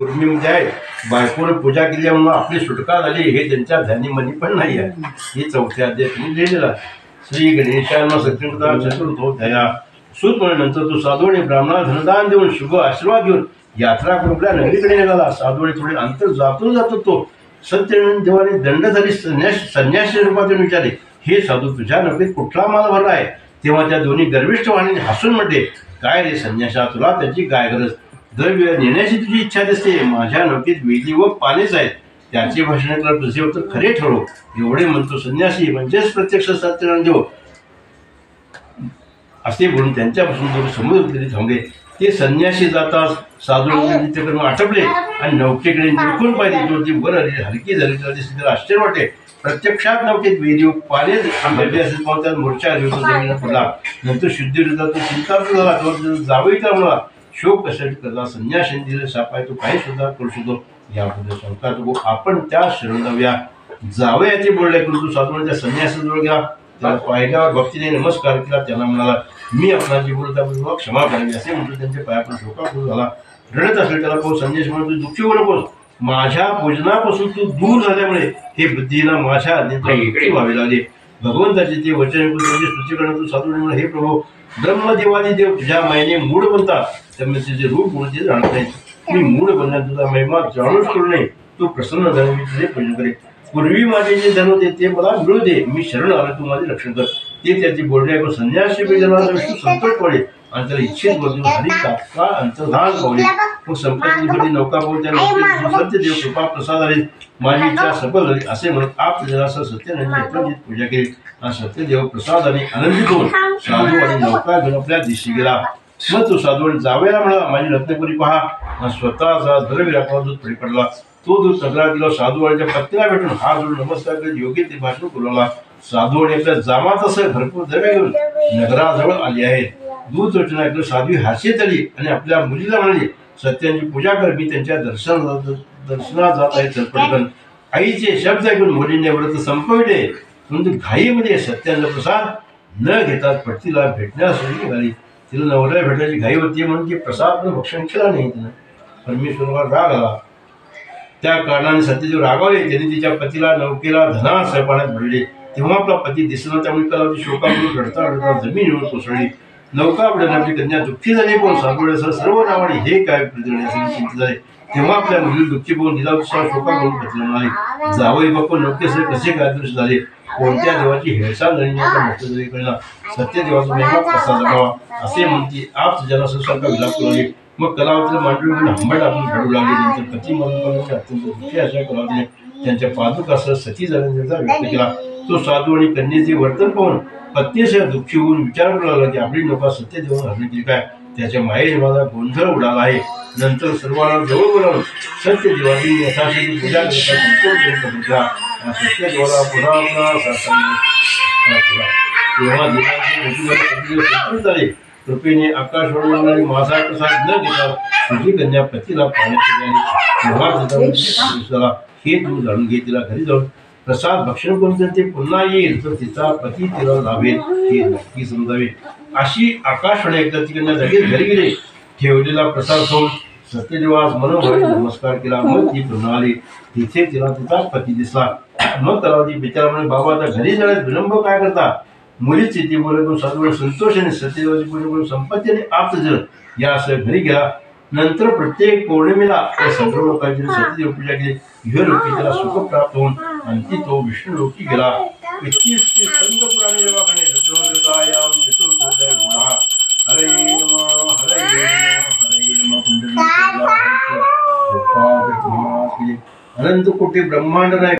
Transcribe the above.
पौर्णिमेमध्ये आहे बायकोने पूजा केल्यामुळे आपली सुटका झाली हे त्यांच्या ध्यानीमनी पण नाही आहे. ही चौथ्या अध्यायात लिहिलेलं आहे. श्री गणेशांना सत्यवता चतुर्थोध्याया सूत म्हणल्यानंतर तो साधूने ब्राह्मणाला धनदान देऊन शुभ आशीर्वाद घेऊन यात्रा करून आपल्या नगरीकडे निघाला. साधूने थोडे अंतर जातो तो सत्यनारायण देवाने दंडधारी संन्यासी रूपातून विचारले, हे साधू तुझ्या नगरीत कुठला माल भरला आहे? तेव्हा त्या दोन्ही गर्विष्ठ वाणीने हसून म्हटले, काय रे संन्यासा, तुला त्याची काय गरज? द्रव्य नेण्याची तुझी इच्छा दिसते. माझ्या नौकेत वेली व पानेच आहेत, त्याचे भाषण तुला तुझे होतं खरे ठरव. एवढे म्हणतो संन्यासी म्हणजेच प्रत्यक्ष सत्यनारायण देव असे बोलून त्यांच्यापासून दूर समुद्र थांबले. ते संन्यासी जातात साधूंनी नित्यकर्म आटपले आणि नौकेकडे निरखून पाहिजे. जो ती वर आली हलकी झाली त्याला आश्चर्य वाटे. प्रत्यक्षात नौकेत वेदी पाने भरले असेल पाहून त्यात मोर्चा जमिनीला पडला. नंतर शुद्धीचा तो चिंतार्थ झाला. तो जावई त्या मुळा शोक कशासाठी करता? संन्याशाने दिले सापाय तो काही सुद्धा करू शकतो याबद्दल शंका नको. आपण त्या शरण जाऊया. जावयाचे बोलले करून तू साधूने त्या संन्यासाजवळ घ्या. त्याला पाहिल्यावर भक्तीने नमस्कार केला. त्याला म्हणाला, मी आपणाची बोलता क्षमा करावी असे म्हणतो. त्यांच्या पायापासून शोकाकुल झाला. रडत असेल त्याला पाहून संन्यासी म्हणतो, दुःखी होऊ नकोस. माझ्या भोजनापासून तू दूर झाल्यामुळे हे बुद्धीला माझ्या आज्ञेत व्हावे लागले. भगवंताचे ते वचन त्यांची स्तुती करण्यात तू साधू, हे प्रभू ब्रह्मदेवादी देव तुझ्या मायने मूळ बनतात, त्यामुळे तुझे रूप गुण ते जाणत नाही. मी मूळ बनण्यात तुझा महिमा जाणूच करू नये. तू प्रसन्न झाले मी तुझे पूजन करेन. पूर्वी माझे जे धन होते ते मला मिळू दे. मी शरण आलो, तू माझे रक्षण कर. ते त्याची बोलणे ऐकून संन्यासी विष्णू संकट पडले आणि त्याला इच्छित बदलून हरी तात्काळ अंतर्धान पावले. मग संकटाची नौका पाहून त्या नौकेत सत्यदेव कृपा प्रसाद आले. माझी इच्छा सफल झाली असे म्हणत आप जरासं सत्यनारायणाची पूजा केली आणि सत्यदेव प्रसादाने आनंदित होऊन साधू आणि नौका घेऊन आपल्या दिशेने गेला. मग तो साधू आणि जावयाला म्हणा, माझी रत्नपुरी पहा. आणि स्वतःचा द्रव्य दूध पडी पडला. तो दूध नगरात गेला. साधू आणि पत्नीला भेटून हात जोडून नमस्कार करीत योग्य ते भाषण बोलवला. साधू आणि आपल्या जामात असं भरपूर द्रव्य घेऊन नगराजवळ आली आहे. दूध रचना ऐकलं. साधू हास्यात आली आणि आपल्या मुलीला म्हणाली, सत्यांची पूजा कर, मी त्यांच्या दर्शनात जात आहे. चलपटकन आईचे शब्द ऐकून मुलीने व्रत संपविले. परंतु घाईमध्ये सत्याचा प्रसाद न घेता पतीला भेटण्यासाठी निघाली. तिला नवऱ्याला भेटण्याची घाई होती म्हणून ती प्रसाद भक्षण केला नाही. तिनं परमेश्वरावर राग आला. त्या कारणाने सत्यदेव रागावले. त्यांनी तिच्या पतीला नौकेला धनासह पाण्यात भरले. तेव्हा आपला पती दिसला. त्यामुळे त्याला शोकातून रडता रडता जमीन येऊन कोसळली. नौका बुडवण्याची कन्या दुःखी झाली. पण साधूसह सर्व नावाने हे काय प्रतिनिधी चिंतित झाले. तेव्हा आपल्या मुली दुःखी पाहून तिला शोका करून पतीला म्हणाले, जावई बापू नौकेसह कसे काय दृश्य झाले? कोणत्या देवाची हेळसांड झाली कळला. सत्यदेवाचा महिमा कसा जगावा असे म्हणते. आप जनासारखा विलाप करू लागले. मग कलावतीला मांडवी म्हणून हंबट आपण घडू लागले. नंतर पती म्हणून अत्यंत दुःखी अशा कलावतीने त्यांच्या पादुकासह सती झाल्याचा व्यक्त केला. तो साधू आणि कन्येचे वर्तन पाहून पत्नीसह दुःखी होऊन विचार करू लागला की आपली नौका सत्यदेवाने हरली केली काय? त्याच्या मायेने माझा गोंधळ उडाला आहे. नंतर सर्वांना जवळ बोलावून सत्यदेवाची यथाशक्ती पूजा करता सत्यदेवाला पुन्हा तेव्हा झाले. कृपेने आकाशवाणी माझा प्रसाद न घेता तुझी कन्या पतीला पाण्याची हे तू जाणून घे. तिला घरी जाऊन प्रसाद भक्षण करून जर ते पुन्हा येईल तर तिचा पती तिला लाभेल हे नक्की समजावे. अशी आकाशवाणी एकदा ती कन्या लगेच घरी गेले. ठेवलेला प्रसाद खाऊन सत्यदेवास मनोभावे नमस्कार केला. मग ती पुन्हा आली. तिथे तिला तिचा पती दिसला. मग त्याला ती बिचारा म्हणे, बाबा आता घरी जाण्यास विलंब काय करता? मुलीच ती बोलत साधू संतोषाने सत्यदेवाची पूजा करून संपत्ती आणि आप्तजन यासह घरी गेला. नंतर प्रत्येक पौर्णिमेला त्या सर्व लोकांची सत्यदेव पूजा केली. इह लोकी त्याला सुख प्राप्त होऊन आणखी तो विष्णू लोकी गेला. संत पुराणे देवाकडे हरे नम हरे हरे नम पुंडलिक अनंत कोटी ब्रह्मांड